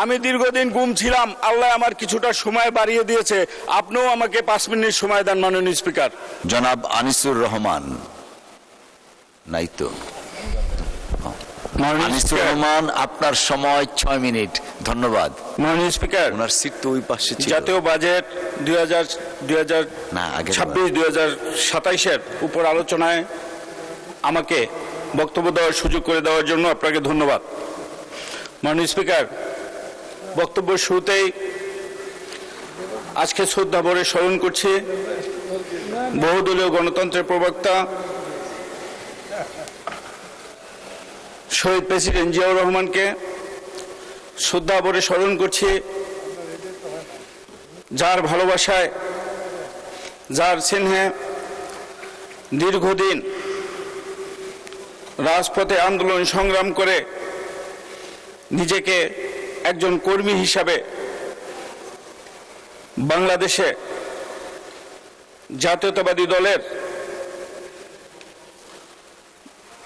আমি দীর্ঘদিন গুম ছিলাম, আল্লাহ আমার কিছুটা সময় বাড়িয়ে দিয়েছে। আপনিও আমাকে 5 মিনিট সময় দেন মাননীয় স্পিকার। জনাব আনিসুর রহমান নাই তো? আনিসুর রহমান, আপনার সময় 6 মিনিট। ধন্যবাদ মাননীয় স্পিকার, ওনার সিট তো ওই পাশে ছিল। জাতীয় বাজেট 2026-2027 উপর আলোচনায় আমাকে বক্তব্য দেওয়ার সুযোগ করে দেওয়ার জন্য আপনাকে ধন্যবাদ। মাননীয় স্পিকার, বক্তব্যের শুরুতেই আজকে শ্রদ্ধা ভরে স্মরণ করছি বহুদলীয় গণতন্ত্রের প্রবক্তা শহীদ প্রেসিডেন্ট জিয়াউর রহমানকে। শ্রদ্ধা ভরে স্মরণ করছি যার ভালোবাসায়, যার স্নেহে দীর্ঘদিন রাজপথে আন্দোলন সংগ্রাম করে নিজেকে একজন কর্মী হিসাবে বাংলাদেশে জাতীয়তাবাদী দলের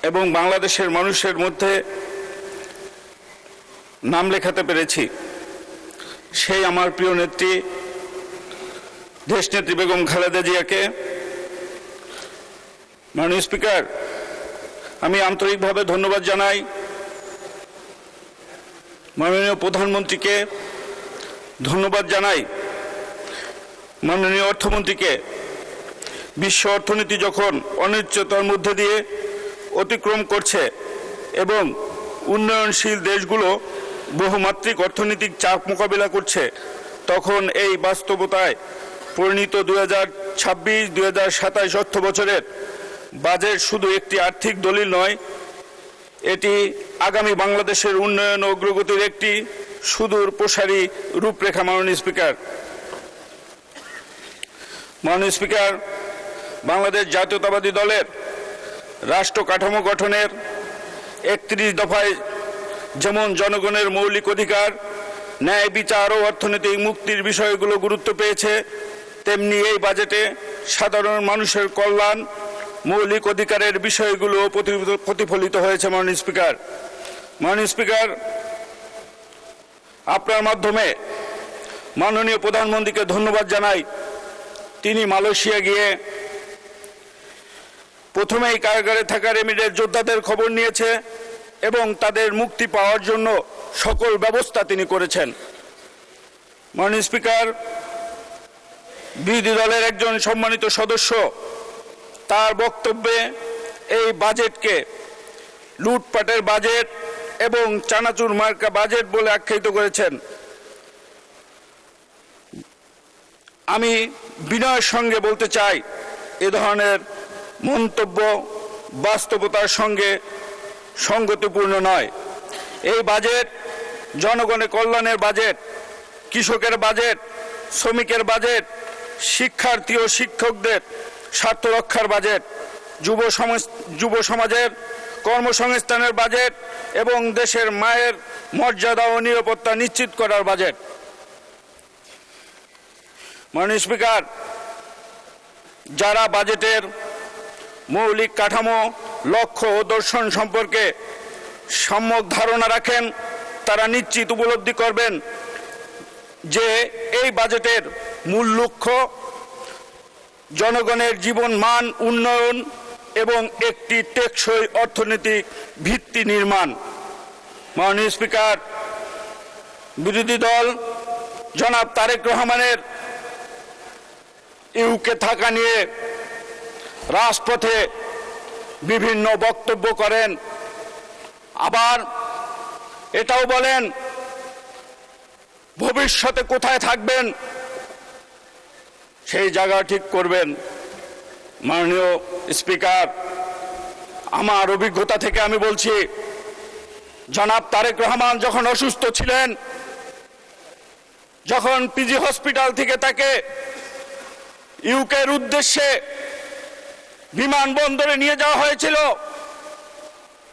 এবং বাংলাদেশের মানুষের মধ্যে নাম লেখাতে পেরেছি। সেই আমার প্রিয় নেত্রী দেশনেত্রী বেগম খালেদা জিয়াকে। মাননীয় স্পিকার, আমি আন্তরিকভাবে ধন্যবাদ জানাই মাননীয় প্রধানমন্ত্রীকে, ধন্যবাদ জানাই মাননীয় অর্থমন্ত্রীকে। বিশ্ব অর্থনীতি যখন অনিশ্চয়তার মধ্যে দিয়ে অতিক্রম করছে এবং উন্নয়নশীল দেশগুলো বহুমাত্রিক অর্থনৈতিক চাপ মোকাবিলা করছে, তখন এই বাস্তবতায় পরিণত 2026-2027 অর্থ বছরের বাজেট শুধু একটি আর্থিক দলিল নয়, এটি আগামী বাংলাদেশের উন্নয়ন ও অগ্রগতির একটি সুদূর প্রসারী রূপরেখা। মাননীয় স্পিকার, মাননীয় স্পিকার, বাংলাদেশ জাতীয়তাবাদী দলের রাষ্ট্র কাঠামো গঠনের 31 দফায় যেমন জনগণের মৌলিক অধিকার, ন্যায় বিচার ও অর্থনৈতিক মুক্তির বিষয়গুলো গুরুত্ব পেয়েছে, তেমনি এই বাজেটে সাধারণ মানুষের কল্যাণ, মৌলিক অধিকারের বিষয়গুলো প্রতিফলিত হয়েছে। মাননীয় স্পিকার, মাননীয় স্পিকার, আপনার মাধ্যমে মাননীয় প্রধানমন্ত্রীকে ধন্যবাদ জানাই। তিনি মালয়েশিয়া গিয়ে প্রথমেই কারাগারে থাকা রেমিডের যোদ্ধাদের খবর নিয়েছে এবং তাদের মুক্তি পাওয়ার জন্য সকল ব্যবস্থা তিনি করেছেন। মাননীয় স্পিকার, বিরোধী দলের একজন সম্মানিত সদস্য তার বক্তব্যে এই বাজেটকে লুটপাটের বাজেট এবং চানাচুর মার্কা বাজেট বলে আখ্যায়িত করেছেন। আমি বিনয়ের সঙ্গে বলতে চাই, এ ধরনের মন্তব্য বাস্তবতার সঙ্গে সঙ্গতিপূর্ণ নয়। এই বাজেট জনগণের কল্যাণের বাজেট, কৃষকের বাজেট, শ্রমিকের বাজেট, শিক্ষার্থী ও শিক্ষকদের স্বার্থ রক্ষার বাজেট, যুব সমাজের কর্মসংস্থানের বাজেট এবং দেশের মায়ের মর্যাদা ও নিরাপত্তা নিশ্চিত করার বাজেট। মাননীয় স্পিকার, যারা বাজেটের মৌলিক কাঠামো, লক্ষ্য ও দর্শন সম্পর্কে সম্যক ধারণা রাখেন, তারা নিশ্চিত উপলব্ধি করবেন যে এই বাজেটের মূল লক্ষ্য জনগণের জীবন মান উন্নয়ন এবং একটি টেকসই অর্থনৈতিক ভিত্তি নির্মাণ। মাননীয় স্পিকার, বিরোধী দল জনাব তারেক রহমানের ইউকে থাকা নিয়ে রাজপথে বিভিন্ন বক্তব্য করেন, আবার এটাও বলেন ভবিষ্যতে কোথায় থাকবেন সেই জায়গা ঠিক করবেন। মাননীয় স্পিকার, আমার অভিজ্ঞতা থেকে আমি বলছি, জনাব তারেক রহমান যখন অসুস্থ ছিলেন, যখন পিজি হসপিটাল থেকে তাকে ইউকের উদ্দেশ্যে বিমানবন্দরে নিয়ে যাওয়া হয়েছিল,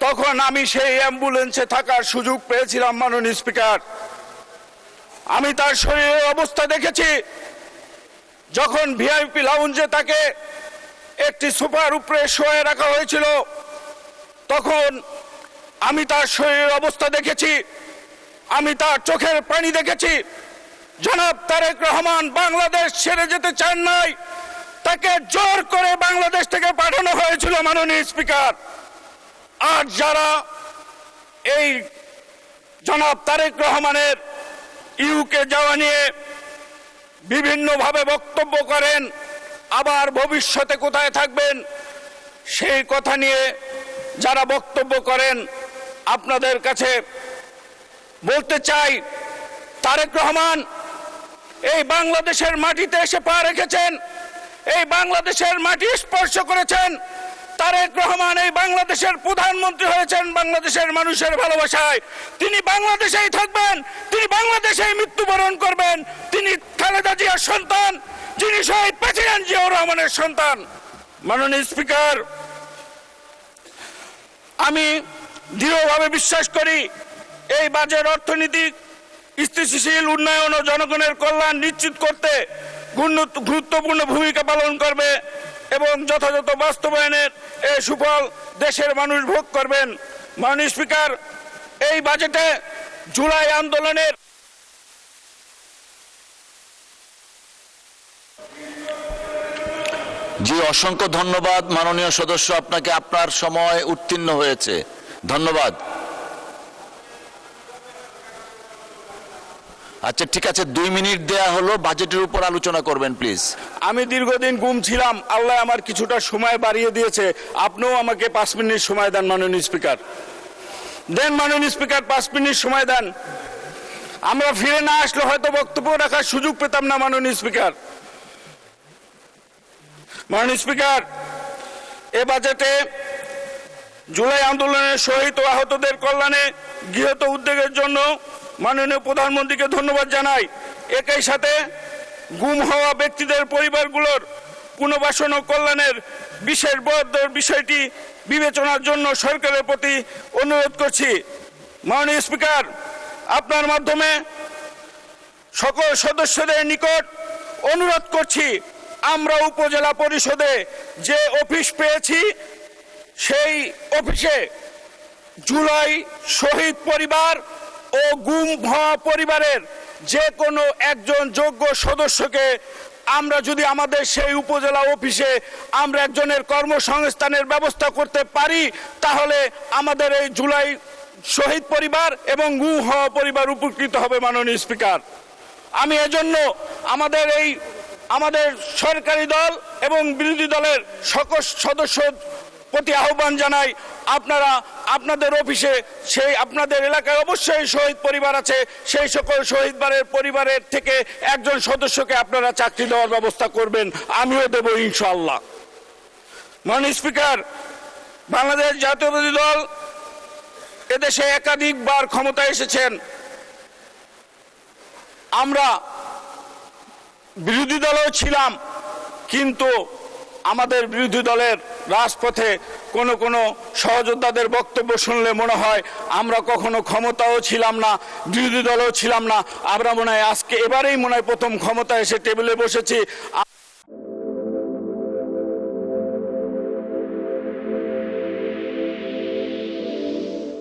তখন আমি সেই অ্যাম্বুলেন্সে থাকার সুযোগ পেয়েছিলাম। মাননীয় স্পিকার, আমি তার শরীরের অবস্থা দেখেছি। যখন ভিআইপি লাউঞ্জে তাকে একটি সোফার উপরে শোয়ে রাখা হয়েছিল, তখন আমি তার শরীরের অবস্থা দেখেছি। আমি তার চোখের পানি দেখেছি। জনাব তারেক রহমান বাংলাদেশ ছেড়ে যেতে চান নাই, তাকে জোর করে বাংলাদেশ থেকে পাঠানো হয়েছিল মাননীয় স্পিকার। আর যারা এই জনাব তারেক রহমানের ইউকে যাওয়া নিয়ে বিভিন্নভাবে বক্তব্য করেন, আবার ভবিষ্যতে কোথায় থাকবেন সেই কথা নিয়ে যারা বক্তব্য করেন, আপনাদের কাছে বলতে চাই, তারেক রহমান এই বাংলাদেশের মাটিতে এসে পা রেখেছেন, এই বাংলাদেশের মাটি স্পর্শ করেছেন। তারেক রহমান এই বাংলাদেশের প্রধানমন্ত্রী হয়েছেন বাংলাদেশের মানুষের ভালোবাসায়। তিনি বাংলাদেশেই থাকবেন, তিনি বাংলাদেশেই মৃত্যুবরণ করবেন। তিনি খালেদা জিয়ার সন্তান, যিনি শহীদ প্রেসিডেন্ট জিয়াউর রহমানের সন্তান। মাননীয় স্পিকার, আমি দৃঢ়ভাবে বিশ্বাস করি এই বাজেট অর্থনৈতিক স্থিতিশীল উন্নয়ন ও জনগণের কল্যাণ নিশ্চিত করতে গুরুত্বপূর্ণ ভূমিকা পালন করবে এবং যথাযথ বাস্তবায়নের এই সুফল দেশের মানুষ ভোগ করবেন। মাননীয় স্পিকার, এই বাজেটে জুলাই আন্দোলনের জি, অসংখ্য ধন্যবাদ মাননীয় সদস্য, আপনাকে। আপনার সময় উত্তীর্ণ হয়েছে, ধন্যবাদ। আচ্ছা, ঠিক আছে, 2 মিনিট দেয়া হলো, বাজেটের উপর আলোচনা করবেন প্লিজ। আমি দীর্ঘদিন গুম ছিলাম, আল্লাহ আমার কিছুটা সময় বাড়িয়ে দিয়েছে। আপনিও আমাকে 5 মিনিট সময় দেন মাননীয় স্পিকার। দেন মাননীয় স্পিকার, 5 মিনিট সময় দেন। আমরা ফিরে না আসলে হয়তো বক্তব্য রাখার সুযোগ পেতাম না মাননীয় স্পিকার। মাননীয় স্পিকার, এ বাজেটে জুলাই আন্দোলনের শহীদ ও আহতদের কল্যাণে গৃহীত উদ্যোগের জন্য মাননীয় প্রধানমন্ত্রীকে ধন্যবাদ জানাই। একই সাথে গুম হওয়া ব্যক্তিদের পরিবারগুলোর পুনর্বাসন ও কল্যাণের বিশেষ বরাদ্দের বিষয়টি বিবেচনার জন্য সরকারের প্রতি অনুরোধ করছি। মাননীয় স্পিকার, আপনার মাধ্যমে সকল সদস্যদের নিকট অনুরোধ করছি, আমরা উপজেলা পরিষদে যে অফিস পেয়েছি সেই অফিসে জুলাই শহীদ পরিবার ও গুম হওয়া পরিবারের যে কোনো একজন যোগ্য সদস্যকে আমরা যদি আমাদের সেই উপজেলা অফিসে আমরা একজনের কর্মসংস্থানের ব্যবস্থা করতে পারি, তাহলে আমাদের এই জুলাই শহীদ পরিবার এবং গুম হওয়া পরিবার উপকৃত হবে। মাননীয় স্পিকার, আমি এজন্য আমাদের সরকারি দল এবং বিরোধী দলের সকল সদস্য প্রতি আহ্বান জানাই, আপনারা আপনাদের অফিসে আপনাদের এলাকায় অবশ্যই শহীদ পরিবার আছে, সেই সকল শহীদ পরিবারের থেকে একজন সদস্যকে আপনারা চাকরি দেওয়ার ব্যবস্থা করবেন। আমিও দেব ইনশাআল্লাহ। মাননীয় স্পিকার, বাংলাদেশ জাতীয়তাবাদী দল এদেশে একাধিকবার ক্ষমতায় এসেছেন। আমরা বিরোধী দলও ছিলাম, কিন্তু আমাদের বিরোধী দলের রাজপথে কোনো সহযোদ্ধাদের বক্তব্য শুনলে মনে হয় আমরা কখনো ক্ষমতাও ছিলাম না, বিরোধী দলও ছিলাম না। আমরা মনে হয় এবারেই প্রথম ক্ষমতা এসে টেবিলে বসেছি।